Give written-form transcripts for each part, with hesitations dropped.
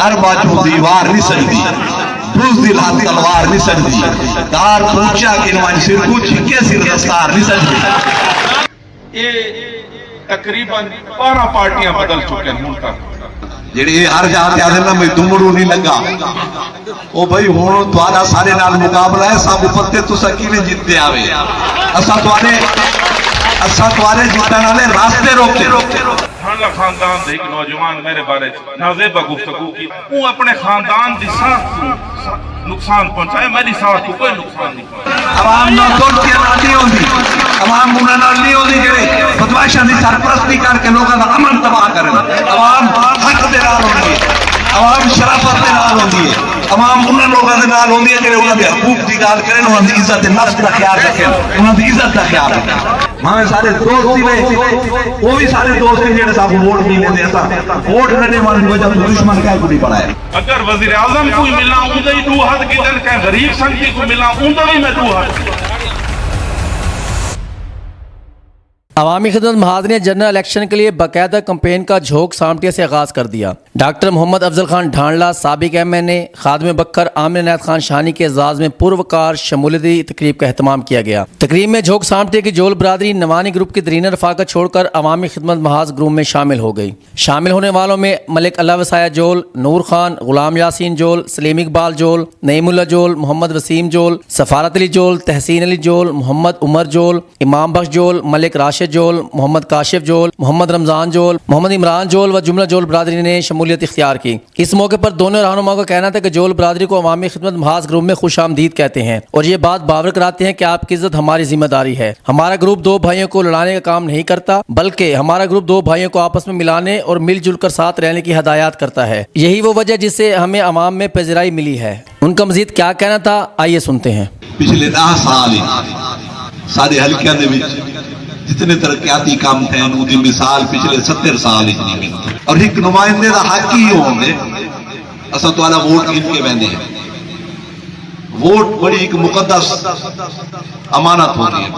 ہر باجو دیوار نہیں سجدی دوز دل ہاتھ تلوار نہیں سجدی دار پوچھا کہ انوان سر کو چھکے سر دستار نہیں سجدی یہ تقریباً 12 پارٹیاں بدل چکے ہیں ملک جیڑی ہر جاتے آدھے نا میں دمڑو نہیں لگا او بھائی ہونو توارا سارے نال مقابلہ ہے سب پتے تو سکیلے جیتے آوے اسا توارے جیتا نالے راستے روکتے ہاں خاندان دے ایک نوجوان میرے بارے نازیبہ گفتگو کی وہ اپنے خاندان دی ساتھ نقصان پہنچائے میری ساتھ کوئی نقصان نہیں پہنچائے عوام نہ توڑتیاں نہیں ہوندی عوام منہ نہ نہیں ہوندی جڑے فتوائشاں دی سرپرستی کر کے لوگاں دا امن تباہ کرن عوام حق دے نال ہوندی ہے عوام شرافت دے نال ہوندی ہے عوام انہاں لوگاں دے نال ہوندی ہے جڑے انہاں دے حقوق دی گل کرن انہاں دی عزت نفس دا خیال رکھن انہاں دی عزت دا خیال رکھن ہمیں سارے دوست ہی وے وہ بھی سارے دوست ہیں جڑے صاحب ووٹ نہیں لیندے اسا ووٹ نہ والی وجہ تو دشمن کہہ کو نہیں پڑا ہے اگر وزیر اعظم کوئی ملا اوندا ہی دو ہاتھ کدن کہ غریب سنگی کو ملا اوندا بھی میں دو ہاتھ عوامی خدمت مہاجر نے جنرل الیکشن کے لیے باقاعدہ کمپین کا جھونک سامٹے سے آغاز کر دیا۔ ڈاکٹر محمد افضل خان ڈھانڈلا سابق ایم این اے خادم بکر عامر عنایت خان شانی کے اعزاز میں پروکار شمولیتی تقریب کا اہتمام کیا گیا۔ تقریب میں جھونک سامٹے کی جول برادری نوانی گروپ کی درینہ رفاقت چھوڑ کر عوامی خدمت محاذ گروپ میں شامل ہو گئی۔ شامل ہونے والوں میں ملک اللہ وسایہ جول، نور خان، غلام یاسین جول، سلیم اقبال جول، نعیم اللہ جول، محمد وسیم جول، سفارت علی جول، تحسین علی جول، محمد عمر جول، امام بخش جول، ملک راشد جول، محمد کاشف جول، محمد رمضان جول، محمد عمران جول و جملہ جول برادری نے شمولیت اختیار کی۔ اس موقع پر دونوں رہنماؤں کا کہنا تھا کہ جول برادری کو عوامی خدمت محاذ گروپ میں خوش آمدید کہتے ہیں اور یہ بات باور کراتے ہیں کہ آپ کی عزت ہماری ذمہ داری ہے۔ ہمارا گروپ دو بھائیوں کو لڑانے کا کام نہیں کرتا بلکہ ہمارا گروپ دو بھائیوں کو آپس میں ملانے اور مل جل کر ساتھ رہنے کی ہدایات کرتا ہے۔ یہی وہ وجہ جس سے ہمیں عوام میں پذیرائی ملی ہے۔ ان کا مزید کیا کہنا تھا آئیے سنتے ہیں۔ پچھلے 10 سال سارے حلقے دے جتنے ترقیاتی کام تھے ان دی مثال پچھلے 70 سال نہیں اور ایک نمائندے دا حق ہی ہوندے اسا تو والا ووٹ گن کے ویندے ہیں۔ ووٹ بڑی ایک مقدس امانت ہوتی ہے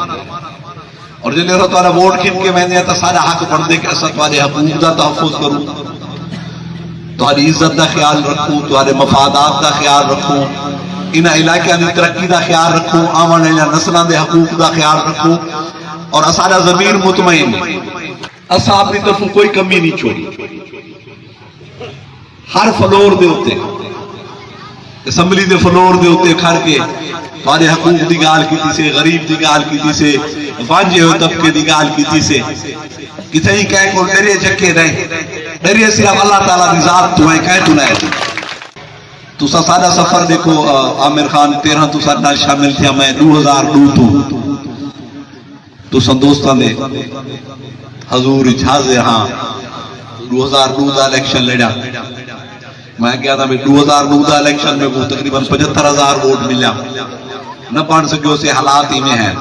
اور جلے اسا تو والا ووٹ گن کے ویندے ہیں تو سارا حق بندے کہ اسا تو والے حقوق دا تحفظ کروں، تمہاری عزت دا خیال رکھوں، تمہارے مفادات دا خیال رکھوں، انہاں علاقے دی ترقی دا خیال رکھوں، آون والے نسلاں دے حقوق دا خیال رکھوں اور اسارا ضمیر مطمئن اسا اپنی طرف کوئی کمی نہیں چھوڑی۔ ہر فلور دے ہوتے اسمبلی دے فلور دے ہوتے کھڑ کے تمہارے حقوق دی گال کیتی سے، غریب دی گال کیتی سے، وانجے ہوئے طبقے دی گال کیتی سے، کتنے ہی کہہ کو ڈرے چکے رہے ڈرے صرف اللہ تعالیٰ دی ذات تو ہے کہہ تو نہ ہے۔ تو سارا سفر دیکھو عامر خان 13 تو سارے نال شامل تھیا میں 2002 تو سندوستان دے حضور اجازے ہاں 2009 دا الیکشن لڑا میں کیا تھا 2009 دا الیکشن میں وہ تقریباً 75,000 ووٹ ملا نہ پان سکے اسے حالات ہی میں ہیں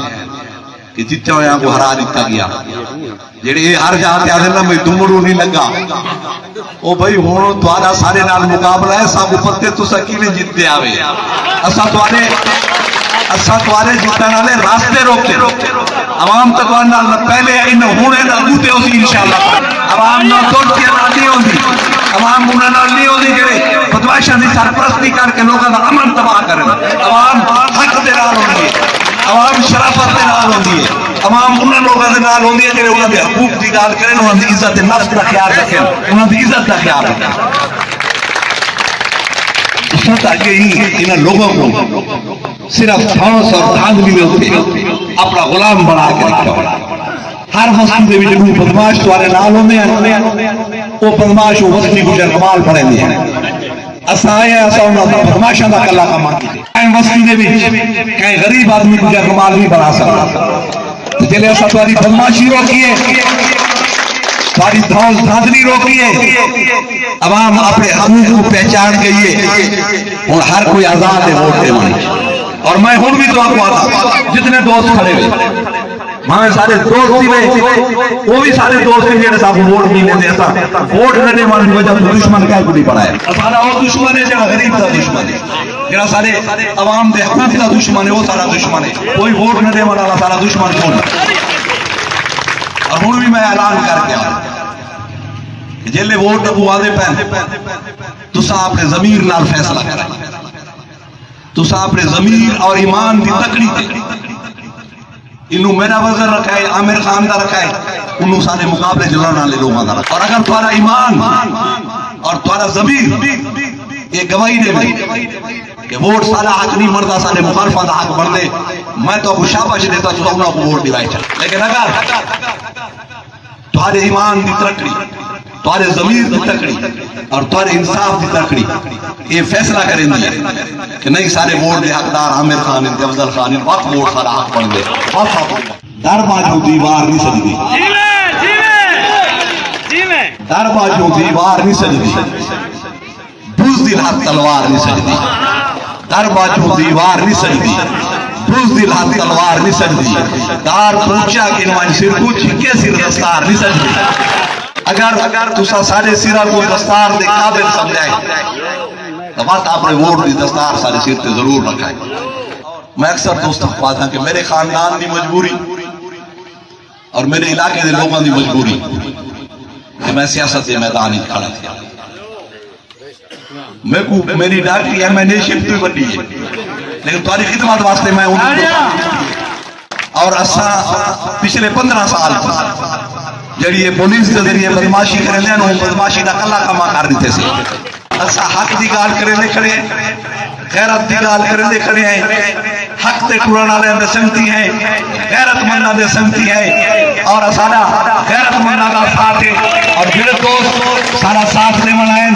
کہ جتنا ہویا کو ہرا دیتا گیا جیڑے ہر جاتے آدھے نا میں دمڑو نہیں لگا او بھائی ہونو توارا سارے نال مقابلہ ہے سب پتے تو سکیلے جیتے آوے اسا توارے جیتا نالے راستے روکتے عوام تکوان نال پہلے انہوں ہونے نہ گوتے ہو سی انشاءاللہ عوام نہ توڑتیاں نہیں ہوندی عوام انہوں نال نہیں ہوندی جڑے فتوائشاں دی سرپرستی کر کے لوگاں دا امن تباہ کرن عوام حق دے نال ہوندی ہے عوام شرافت دے نال ہوندی ہے عوام انہوں لوگاں دے نال ہوندی ہے جڑے انہاں دے حقوق دی گل کرن انہاں دی عزت نفس دا خیال رکھن انہاں دی عزت دا خیال رکھن تاکہ انہاں لوگوں کو صرف پھانس اور دھاندلی میں ہوتے اپنا غلام بنا کے رکھا ہر مسجد دے وچ کوئی بدماش توارے نال ہوندے ہیں وہ بدماش وہ وقتی گزر کمال پڑھے ہیں اساں آئے اساں انہاں بدماشاں دا کلا کما کیتے کہیں وسطی دے وچ کہیں غریب آدمی گزر کمال نہیں بنا سکتا جلے اساں تواری بدماشی روکیے تواری دھاندلی روکیے عوام اپنے حقوق کو پہچان گئی ہے اور ہر کوئی آزاد ہے ووٹ دینے اور میں ہوں بھی تو آپ کو آتا جتنے دوست کھڑے ہوئے میں سارے دوست ہی میں وہ بھی سارے دوست ہیں جنہیں صاحب ووٹ نہیں لیندے ایسا ووٹ لینے والی وجہ تو دشمن کیا کو نہیں پڑا ہے سارا وہ دشمن ہے جہاں غریب کا دشمن ہے جہاں سارے عوام دے حقوق کا دشمن ہے وہ سارا دشمن ہے کوئی ووٹ نہ دے والا سارا دشمن کون ہے اور ہوں بھی میں اعلان کر کے جیلے ووٹ ابو آدھے پہن تسا اپنے ضمیر نال فیصلہ کریں، تسا اپنے ضمیر اور ایمان دی تکڑی تے انہوں میرا وزر رکھا ہے، عامر خان دا رکھا ہے، انہوں سارے مقابلے جلانا لے لوگوں دا رکھا ہے۔ اور اگر تمہارا ایمان اور تمہارا ضمیر یہ گواہی دے بھائی کہ ووٹ سارا حق نہیں مردا، سارے مخالفہ دا حق مردے، میں تو شاباش دیتا تو انہوں کو ووٹ دیوائی چاہتا، لیکن اگر تمہارے ایمان دی تکڑی، تمہارے ضمیر دی تکڑی اور تمہارے انصاف دی تکڑی یہ فیصلہ کریں گے کہ نہیں سارے ووٹ دے حقدار عامر خان ہیں، افضل خان ہیں، وقت ووٹ سارا حق بن دے، در باجوں دیوار نہیں سجدی، در باجوں دیوار نہیں سجدی، بزدل ہاتھ تلوار نہیں سجدی، در باجوں دیوار نہیں سجدی، بزدل ہاتھ تلوار نہیں سجدی، دار پوچھا کہ انوان سر کو چھکے سر دستار نہیں سجدی۔ اگر تسا سارے سرہ کو دستار دے قابل سمجھائیں تو بات آپ نے ووٹ دی دستار سارے سر تے ضرور رکھائیں۔ میں اکثر دوست پاتا ہوں کہ میرے خاندان دی مجبوری اور میرے علاقے دے لوگوں دی مجبوری کہ میں سیاست دے میدان ہی کھڑا تھا، میں کو میری ڈاکٹری ہے، میں نے شفٹ بھی بڑی ہے، لیکن تمہاری خدمات واسطے میں اور اساں پچھلے 15 سال جڑی یہ پولیس کے ذریعے بدماشی کریں لیں وہ بدماشی دا کلا کما کر دیتے سے اسا حق دی گال کریں لے کھڑے ہیں، غیرت دی گال کریں لے کھڑے ہیں، حق تے ٹرن والے دے سنگتی ہیں، غیرت منداں دے سنگتی ہیں، اور اساڑا غیرت منداں دا ساتھ ہے، اور جڑے دوست سارا ساتھ دے ونائیں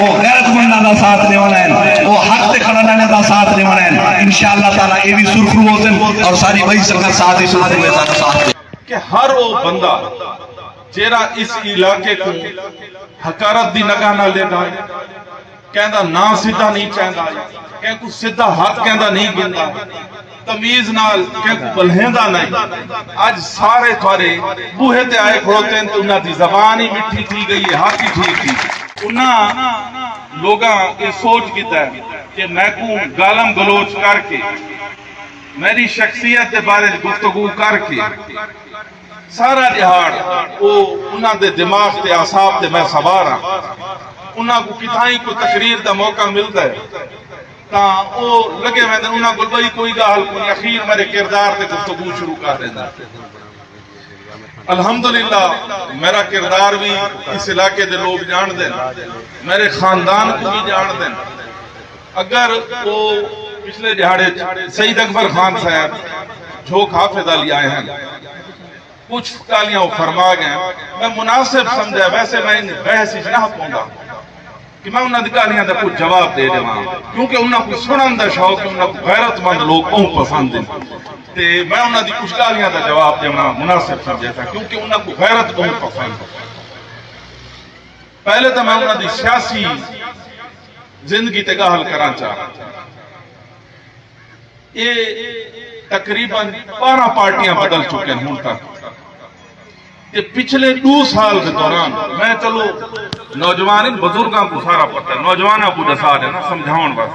وہ غیرت منداں دا ساتھ دے ونائیں، وہ حق تے کھڑن والے دا ساتھ دے ونائیں، انشاءاللہ تعالی اے بھی سرخرو ہوتن اور ساری وہی سرکت ساتھ ہی ساتھ میں ساتھ دے کہ ہر وہ بندہ جیرا اس علاقے کو حکارت دی نگاہ نہ لے گا، کہندہ نا سیدھا نہیں چاہندہ، کہیں کو سیدھا ہاتھ کہندہ نہیں گندہ، تمیز نال کہیں کو بلہندہ نہیں، آج سارے تھوارے بوہے تے آئے کھڑوتے ہیں تو انہاں دی زبان ہی مٹھی تھی گئی ہے، ہاتھ ہی ٹھیک تھی، انہاں لوگاں یہ سوچ کیتا ہے کہ میں کو گالم گلوچ کر کے میری شخصیت دے بارے گفتگو کر کے سارا جہاڑ وہ انہاں دے دماغ تے آساب تے میں سوار ہاں، انہاں کو کتائیں کو تقریر دا موقع ملتا ہے تاں وہ لگے میں دے انہاں کو بھئی کوئی گال کوئی اخیر میرے کردار تے گفتگو شروع کر دینا۔ الحمدللہ میرا کردار بھی اس علاقے دے لوگ جان دیں، میرے خاندان کو بھی جان دیں۔ اگر وہ پچھلے جہاڑے سید اکبر خان صاحب جھوک حافظ علی آئے ہیں، کچھ گالیاں وہ فرما گئے ہیں، میں مناسب سمجھا ویسے میں ان بحث ہی نہ پونگا کہ میں انہاں دی گالیاں دا کچھ جواب دے دے وہاں، کیونکہ انہاں کو سنن دا شوق ہے، انہاں کو غیرت مند لوگ بہت پسند ہیں، تے میں انہاں دی کچھ گالیاں دا جواب دے وہاں مناسب سمجھا تھا کیونکہ انہاں کو غیرت بہت پسند ہے۔ پہلے تو میں انہاں دی سیاسی زندگی تے گال کرنا چاہتا یہ تقریباً 12 پارٹیاں بدل چکے ہیں ہوں تک، کہ پچھلے 2 سال کے دوران میں چلو نوجوان بزرگاں کو سارا پتہ ہے، نوجوانوں کو دسا دینا سمجھاؤں بس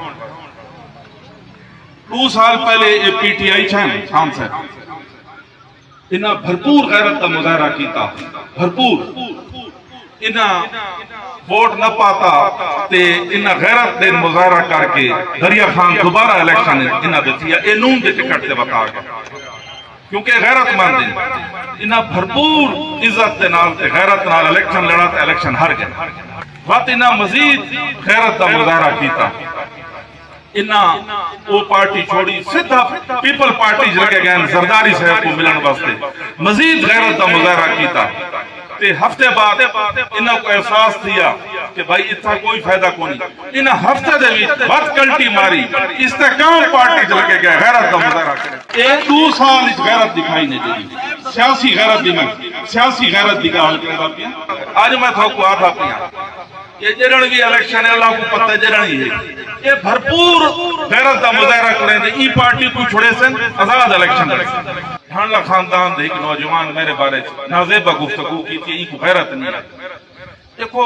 2 سال پہلے یہ پی ٹی آئی چھیں خان صاحب انہاں بھرپور غیرت کا مظاہرہ کیتا، بھرپور انہاں ووٹ نہ پاتا تے انہاں غیرت دے مظاہرہ کر کے دریا خان دوبارہ الیکشن انہاں دیتی ہے، اے نون دے ٹکٹ دے بتا گئے کیونکہ غیرت مند ہیں، انہاں بھرپور عزت دے نال تے غیرت نال الیکشن لڑا تے الیکشن ہر گئے، وقت انہاں مزید غیرت دا مظاہرہ کیتا، انہاں وہ پارٹی چھوڑی سیدھا پیپل پارٹی لگے گئے زرداری صاحب کو ملن واسطے، مزید غیرت دا مظاہرہ کیتا، تے ہفتے بعد انہاں کو احساس دیا کہ بھائی اتنا کوئی فائدہ کو نہیں، انہاں ہفتے دے بھی بد کلٹی ماری، استحکام پارٹی لگے گئے غیرت دا مظاہرہ کرے، 2 سال اس غیرت دکھائی نہیں دی، سیاسی غیرت دی میں سیاسی غیرت دی گال کرے باقی آج میں تھا کو آدھا پیا یہ جرن بھی الیکشن ہے، اللہ کو پتہ جرن ہی ہے، یہ بھرپور غیرت دا مظاہرہ کریں دے ای پارٹی کو چھوڑے سن آزاد الیکشن لڑے ڈھانڈلا خاندان دے ایک نوجوان میرے بارے نازیبہ گفتگو کی تھی ایک غیرت نہیں ہے۔ دیکھو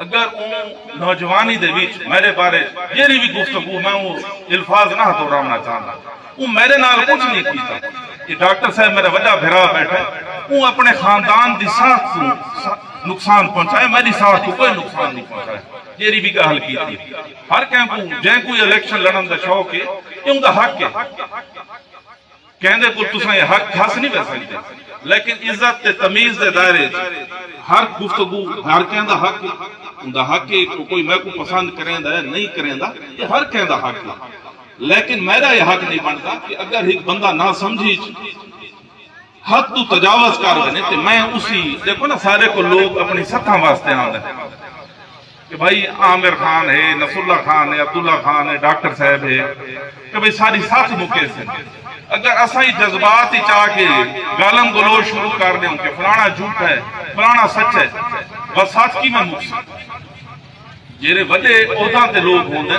اگر اون نوجوانی دے بیچ میرے بارے جیری بھی گفتگو میں وہ الفاظ نہ دہرانا چاہتا، وہ میرے نال کچھ نہیں کیتا کہ ڈاکٹر صاحب میرا وجہ بھرا بیٹھا، وہ اپنے خاندان دی ساتھ نقصان پہنچایا، میری ساتھ کو کوئی نقصان نہیں پہنچایا، یہ بھی گل کی تھی۔ ہر کہیں جے کوئی الیکشن لڑن دا شوق ہے یہ ان دا حق ہے، کہندے کو تساں یہ حق ہس نہیں بہ سکتے، لیکن عزت تے تمیز دے دائرے ہر گفتگو ہر کہیں دا حق ان دا حق ہے، کوئی میں کو پسند کریں دا ہے نہیں کریں دا، یہ ہر کہیں دا حق ہے، لیکن میرا یہ حق نہیں بنتا کہ اگر ایک بندہ نہ سمجھی حد تو تجاوز کر بنے تو میں اسی دیکھو نا سارے کو لوگ اپنی سطح واسطے آندے کہ بھائی عامر خان ہے، نصر اللہ خان ہے، عبداللہ خان ہے، ڈاکٹر صاحب ہے، کہ بھائی ساری ساتھ مکے سے اگر اسائی جذبات ہی چاہ کے گالم گلوچ شروع کر دیں کہ فلانا جھوٹ ہے فلانا سچ ہے، بس ساتھ کی میں مقصد جیرے بڑے عہدہ تے لوگ ہوندے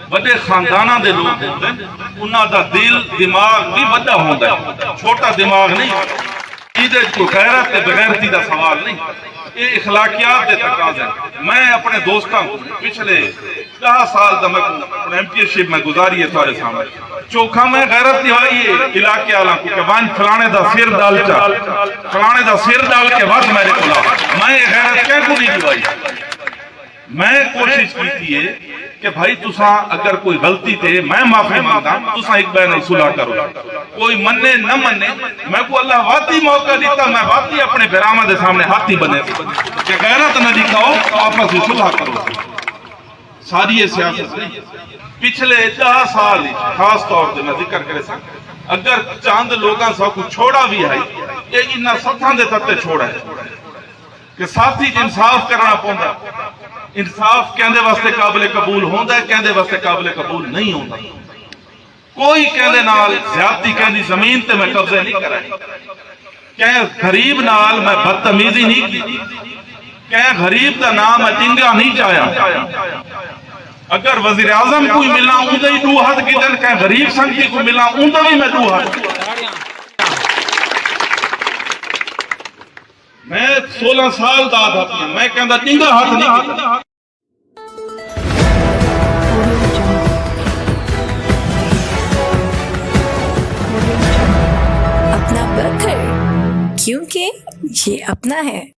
بڑے خاندانہ دے لوگ ہوندے انہاں دا دل دماغ بھی بڑا ہوندا ہے، چھوٹا دماغ نہیں، ایدے کو غیرت تے بغیرتی دا سوال نہیں، یہ اخلاقیات دے تقاضے ہیں۔ میں اپنے دوستاں پچھلے 10 سال دا میں ایم پی شپ میں گزاری ہے تمہارے سامنے، چوکھا میں غیرت دیوائی ہے علاقے والا کو کہ وان فلانے دا سر ڈال چا فلانے دا سر ڈال کے وقت میرے کھلا، میں غیرت کیا کو نہیں دیوائی، میں کوشش کی ہے کہ بھائی تساں اگر کوئی غلطی تے میں معافی مانگتا تساں ایک بین صلح کرو، کوئی مننے نہ مننے میں کو اللہ واقعی موقع دیتا میں واقعی اپنے برامہ دے سامنے ہاتھی بنے کہ غیرت نہ دکھاؤ آپس میں صلح کرو، ساری یہ سیاست نہیں۔ پچھلے 10 سال خاص طور سے میں ذکر کرے سا اگر چاند لوگاں سا کو چھوڑا بھی ہے یہ انہاں ستھاں دے تتے چھوڑا ہے کہ ساتھی انصاف کرنا پوندا، انصاف کہندے واسطے قابل قبول ہوندا ہے، کہندے واسطے قابل قبول نہیں ہوندا، کوئی کہندے نال زیادتی کہندی زمین تے میں قبضے نہیں کرائے، کہیں غریب نال میں بدتمیزی نہیں کی، کہیں غریب دا نام میں ٹنگا نہیں چاہیا، اگر وزیر اعظم کوئی ملنا اندھا ہی 2 ہاتھ کی دن کہیں غریب سنگی کو ملنا اندھا بھی میں 2 ہاتھ، میں 16 سال داد اپنے میں کہندہ ٹنگا ہاتھ نہیں کی۔ اپنا بکر کیونکہ یہ اپنا ہے۔